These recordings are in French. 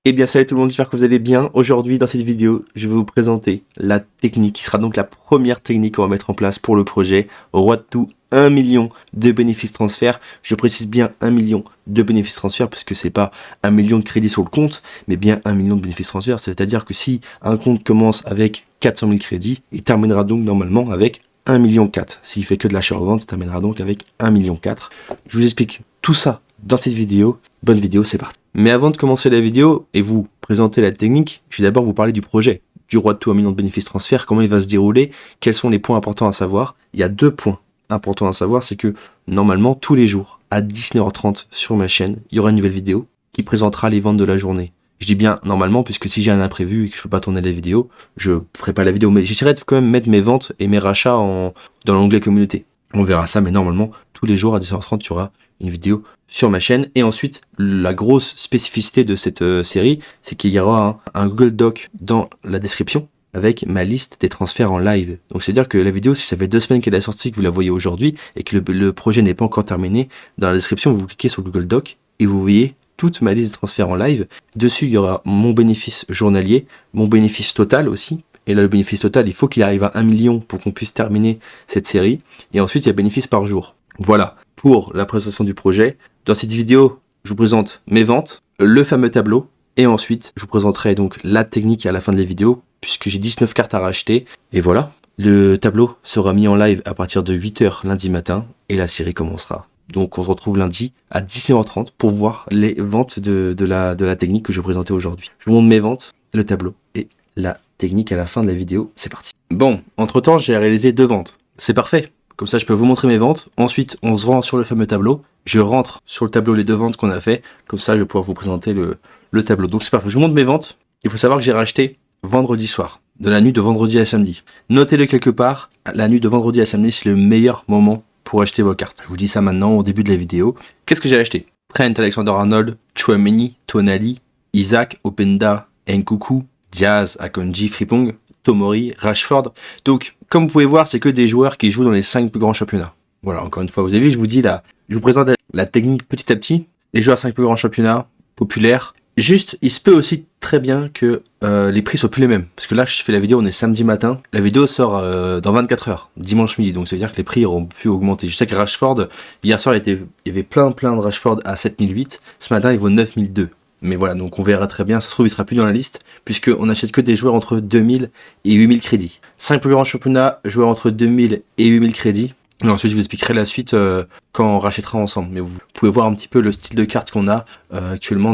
Eh bien salut tout le monde, j'espère que vous allez bien. Aujourd'hui dans cette vidéo, je vais vous présenter la technique qui sera donc la première technique qu'on va mettre en place pour le projet Road to 1 million de bénéfices transferts. Je précise bien 1 million de bénéfices transferts parce que c'est pas 1 million de crédits sur le compte, mais bien 1 million de bénéfices transferts. C'est-à-dire que si un compte commence avec 400 000 crédits, il terminera donc normalement avec 1 million 4. S'il fait que de l'achat-revente, il terminera donc avec 1 million 4. Je vous explique tout ça dans cette vidéo. Bonne vidéo, c'est parti. Mais avant de commencer la vidéo et vous présenter la technique, je vais d'abord vous parler du projet, du Road to 1 million de bénéfices transferts, comment il va se dérouler, quels sont les points importants à savoir. Il y a 2 points importants à savoir, c'est que normalement tous les jours à 19h30 sur ma chaîne, il y aura une nouvelle vidéo qui présentera les ventes de la journée. Je dis bien normalement puisque si j'ai un imprévu et que je peux pas tourner la vidéo, je ferai pas la vidéo, mais j'essaierai de quand même mettre mes ventes et mes rachats dans l'onglet communauté. On verra ça, mais normalement tous les jours à 19h30 il y aura une vidéo sur ma chaîne. Et ensuite, la grosse spécificité de cette série, c'est qu'il y aura un Google Doc dans la description avec ma liste des transferts en live. Donc c'est-à-dire que la vidéo, si ça fait 2 semaines qu'elle est sortie, que vous la voyez aujourd'hui, et que le projet n'est pas encore terminé, dans la description, vous cliquez sur Google Doc, et vous voyez toute ma liste de transferts en live. Dessus, il y aura mon bénéfice journalier, mon bénéfice total aussi. Et là, le bénéfice total, il faut qu'il arrive à 1 million pour qu'on puisse terminer cette série. Et ensuite, il y a bénéfice par jour. Voilà pour la présentation du projet. Dans cette vidéo, je vous présente mes ventes, le fameux tableau, et ensuite, je vous présenterai donc la technique à la fin de la vidéo, puisque j'ai 19 cartes à racheter. Et voilà, le tableau sera mis en live à partir de 8h lundi matin, et la série commencera. Donc on se retrouve lundi à 19h30 pour voir les ventes de la technique que je vais présenter aujourd'hui. Je vous montre mes ventes, le tableau, et la technique à la fin de la vidéo. C'est parti. Bon, entre-temps, j'ai réalisé 2 ventes. C'est parfait. Comme ça, je peux vous montrer mes ventes. Ensuite, on se rend sur le fameux tableau. Je rentre sur le tableau les 2 ventes qu'on a fait. Comme ça, je vais pouvoir vous présenter le tableau. Donc, c'est parfait. Je vous montre mes ventes. Il faut savoir que j'ai racheté vendredi soir, de la nuit de vendredi à samedi. Notez-le quelque part. La nuit de vendredi à samedi, c'est le meilleur moment pour acheter vos cartes. Je vous dis ça maintenant au début de la vidéo. Qu'est-ce que j'ai acheté? Trent Alexander-Arnold, Chouameni, Tonali, Isaac, Openda, Nkunku, Diaz, Akanji, Frimpong, Tomori, Rashford. Donc, comme vous pouvez voir, c'est que des joueurs qui jouent dans les 5 plus grands championnats. Voilà, encore une fois, vous avez vu, je vous dis là, je vous présente la technique petit à petit. Les joueurs 5 plus grands championnats, populaires. Juste, il se peut aussi très bien que les prix soient plus les mêmes. Parce que là, je fais la vidéo, on est samedi matin. La vidéo sort dans 24 heures, dimanche midi. Donc, ça veut dire que les prix auront pu augmenter. Je sais que Rashford, hier soir, il y avait plein de Rashford à 7008. Ce matin, il vaut 9002. Mais voilà, donc on verra très bien, ça se trouve il sera plus dans la liste, puisqu'on n'achète que des joueurs entre 2000 et 8000 crédits. 5 plus grands championnats, joueurs entre 2000 et 8000 crédits. Et ensuite je vous expliquerai la suite quand on rachètera ensemble. Mais vous pouvez voir un petit peu le style de carte qu'on a actuellement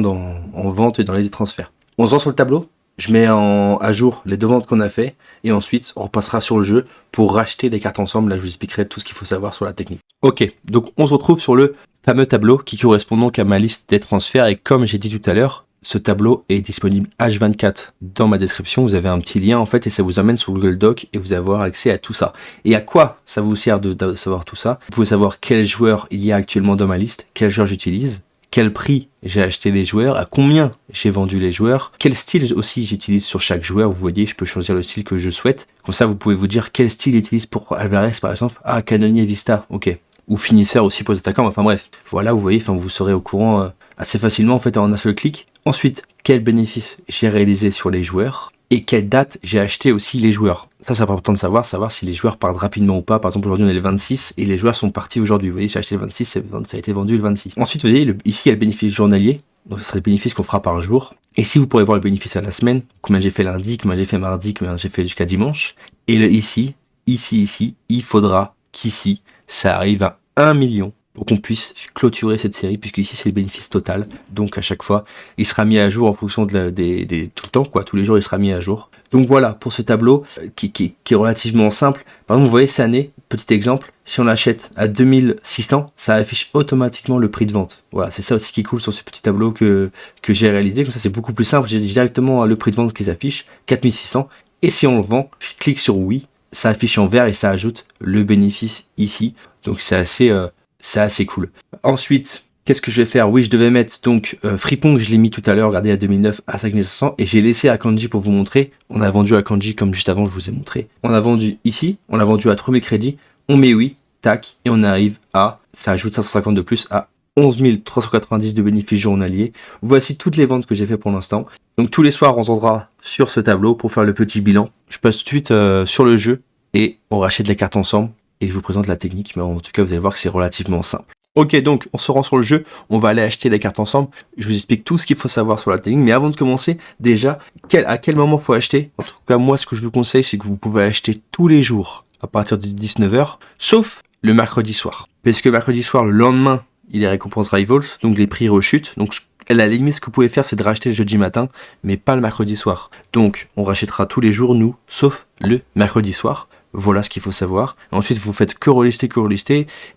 en vente et dans les transferts. On se rend sur le tableau, je mets à jour les 2 ventes qu'on a fait, et ensuite on repassera sur le jeu pour racheter des cartes ensemble. Là je vous expliquerai tout ce qu'il faut savoir sur la technique. Ok, donc on se retrouve sur le fameux tableau qui correspond donc à ma liste des transferts, et comme j'ai dit tout à l'heure, ce tableau est disponible H24 dans ma description. Vous avez un petit lien en fait et ça vous amène sur Google Doc et vous allez avoir accès à tout ça. Et à quoi ça vous sert de savoir tout ça? Vous pouvez savoir quels joueurs il y a actuellement dans ma liste, quels joueurs j'utilise, quel prix j'ai acheté les joueurs, à combien j'ai vendu les joueurs, quel style aussi j'utilise sur chaque joueur. Vous voyez, je peux choisir le style que je souhaite. Comme ça, vous pouvez vous dire quel style j'utilise pour Alvarez par exemple. Ah, Canonier Vista, ok. Ou finisseur aussi pour les attaquants, enfin bref. Voilà, vous voyez, vous serez au courant assez facilement en fait en un seul clic. Ensuite, quel bénéfice j'ai réalisé sur les joueurs et quelle date j'ai acheté aussi les joueurs. Ça, c'est important de savoir si les joueurs partent rapidement ou pas. Par exemple, aujourd'hui on est le 26 et les joueurs sont partis aujourd'hui. Vous voyez, j'ai acheté le 26, ça a été vendu le 26. Ensuite, vous voyez, ici il y a le bénéfice journalier. Donc ce sera le bénéfice qu'on fera par jour. Et si vous pourrez voir le bénéfice à la semaine, combien j'ai fait lundi, combien j'ai fait mardi, combien j'ai fait jusqu'à dimanche. Et ici, il faudra qu'ici, ça arrive à 1 million pour qu'on puisse clôturer cette série, puisque ici c'est le bénéfice total. Donc à chaque fois, il sera mis à jour en fonction tout le temps, quoi. Tous les jours, il sera mis à jour. Donc voilà pour ce tableau qui est relativement simple. Par exemple, vous voyez, cette année, petit exemple, si on l'achète à 2600, ça affiche automatiquement le prix de vente. Voilà, c'est ça aussi qui est cool sur ce petit tableau que j'ai réalisé. Comme ça, c'est beaucoup plus simple. J'ai directement le prix de vente qui s'affiche, 4600. Et si on le vend, je clique sur oui, ça affiche en vert et ça ajoute le bénéfice ici. Donc c'est assez cool. Ensuite, qu'est-ce que je vais faire? Oui, je devais mettre donc Frimpong, je l'ai mis tout à l'heure, regardez, à 2009 à 5500, et j'ai laissé Akanji pour vous montrer. On a vendu Akanji comme juste avant, je vous ai montré. On a vendu ici, on a vendu à 3000 crédits, on met oui, tac, et on arrive à, ça ajoute 550 de plus à 11 390 de bénéfices journaliers. Voici toutes les ventes que j'ai fait pour l'instant. Donc tous les soirs, on s'entendra sur ce tableau pour faire le petit bilan. Je passe tout de suite sur le jeu et on rachète les cartes ensemble. Et je vous présente la technique, mais en tout cas, vous allez voir que c'est relativement simple. Ok, donc on se rend sur le jeu, on va aller acheter les cartes ensemble. Je vous explique tout ce qu'il faut savoir sur la technique, mais avant de commencer, déjà, à quel moment faut acheter? En tout cas, moi, ce que je vous conseille, c'est que vous pouvez acheter tous les jours à partir de 19h, sauf le mercredi soir. Parce que mercredi soir, le lendemain, il y a les récompenses Rivals, donc les prix rechutent. Donc à la limite, ce que vous pouvez faire, c'est de racheter le jeudi matin, mais pas le mercredi soir. Donc on rachètera tous les jours, nous, sauf le mercredi soir. Voilà ce qu'il faut savoir. Ensuite, vous faites que relister,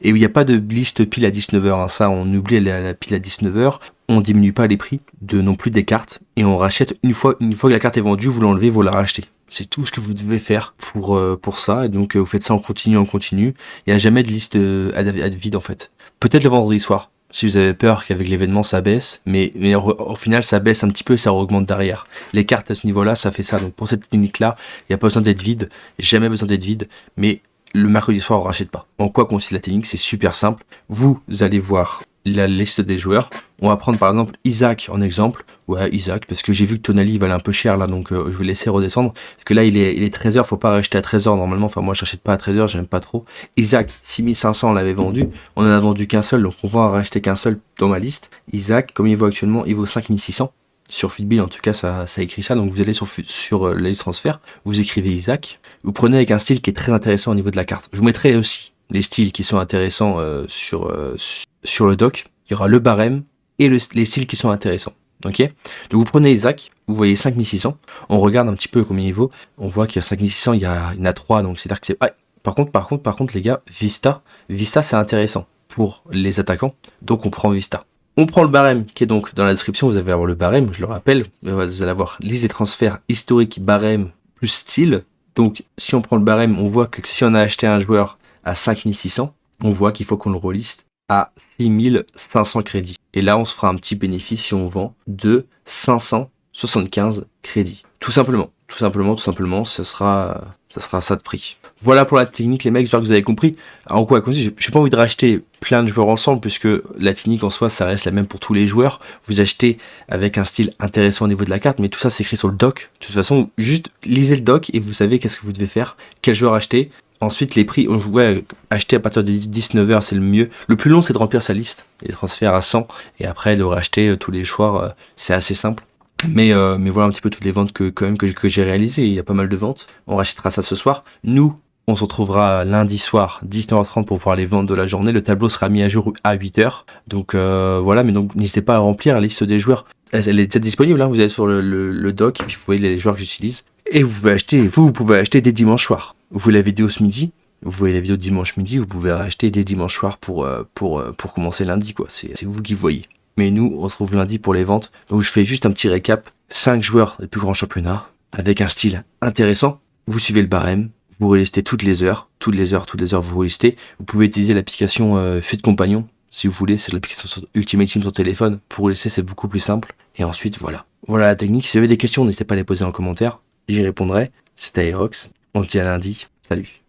et il n'y a pas de liste pile à 19h. Hein. Ça, on oublie la pile à 19h. On diminue pas les prix non plus des cartes. Et on rachète une fois que la carte est vendue, vous l'enlevez, vous la rachetez. C'est tout ce que vous devez faire pour ça. Et donc, vous faites ça en continu. Il n'y a jamais de liste à vide, en fait. Peut-être le vendredi soir, si vous avez peur qu'avec l'événement ça baisse, mais au final ça baisse un petit peu et ça augmente derrière. Les cartes à ce niveau-là, ça fait ça. Donc pour cette technique-là, il n'y a pas besoin d'être vide, jamais besoin d'être vide, mais le mercredi soir on rachète pas. En quoi consiste la technique? C'est super simple. Vous allez voir la liste des joueurs. On va prendre par exemple Isaac en exemple. Ouais, Isaac, parce que j'ai vu que Tonali il valait un peu cher là, donc je vais laisser redescendre. Parce que là il est 13h, faut pas racheter à 13h normalement. Enfin, moi je n'achète pas à 13h, j'aime pas trop. Isaac, 6500 on l'avait vendu. On en a vendu qu'un seul, donc on va en racheter qu'un seul dans ma liste. Isaac, comme il vaut actuellement, il vaut 5600. Sur Futbill, en tout cas, ça écrit ça. Donc vous allez sur la liste transfert, vous écrivez Isaac. Vous prenez avec un style qui est très intéressant au niveau de la carte. Je vous mettrai aussi les styles qui sont intéressants sur le doc. Il y aura le barème et les styles qui sont intéressants. Ok, donc vous prenez Isaac, vous voyez 5600, on regarde un petit peu combien il vaut, on voit qu'il y a 5600, il y en a 3, donc c'est-à-dire que c'est... Ah, par contre les gars, Vista c'est intéressant pour les attaquants, donc on prend Vista. On prend le barème qui est donc dans la description, vous allez avoir le barème, je le rappelle, vous allez avoir liste des transferts historiques, barème plus style. Donc si on prend le barème, on voit que si on a acheté un joueur à 5600, on voit qu'il faut qu'on le reliste à 6500 crédits. Et là, on se fera un petit bénéfice si on vend de 575 crédits. Tout simplement, ça sera ça de prix. Voilà pour la technique, les mecs, j'espère que vous avez compris. En quoi consiste, j'ai pas envie de racheter plein de joueurs ensemble, puisque la technique en soi, ça reste la même pour tous les joueurs. Vous achetez avec un style intéressant au niveau de la carte, mais tout ça, c'est écrit sur le doc. De toute façon, juste lisez le doc et vous savez qu'est-ce que vous devez faire, quel joueur acheter. Ensuite, les prix, acheter à partir de 19h, c'est le mieux. Le plus long, c'est de remplir sa liste, les transferts à 100, et après, de racheter tous les soirs, c'est assez simple. Mais voilà un petit peu toutes les ventes que j'ai réalisées. Il y a pas mal de ventes. On rachètera ça ce soir. Nous, on se retrouvera lundi soir, 19h30 pour voir les ventes de la journée. Le tableau sera mis à jour à 8h. Donc voilà, mais donc n'hésitez pas à remplir la liste des joueurs. Elle est déjà disponible, hein. Vous allez sur le doc, et puis vous voyez les joueurs que j'utilise. Et vous pouvez acheter dès dimanche soir. Vous voyez la vidéo ce midi, vous voyez la vidéo dimanche midi, vous pouvez acheter dès dimanche soir pour commencer lundi, quoi. C'est vous qui voyez. Mais nous, on se retrouve lundi pour les ventes. Donc je fais juste un petit récap. 5 joueurs des plus grands championnats, avec un style intéressant. Vous suivez le barème, vous relistez toutes les heures, vous relistez. Vous pouvez utiliser l'application Fut Compagnon, si vous voulez, c'est l'application Ultimate Team sur téléphone. Pour relister, c'est beaucoup plus simple. Et ensuite, voilà. Voilà la technique. Si vous avez des questions, n'hésitez pas à les poser en commentaire. J'y répondrai. C'était Aerox. On se dit à lundi. Salut.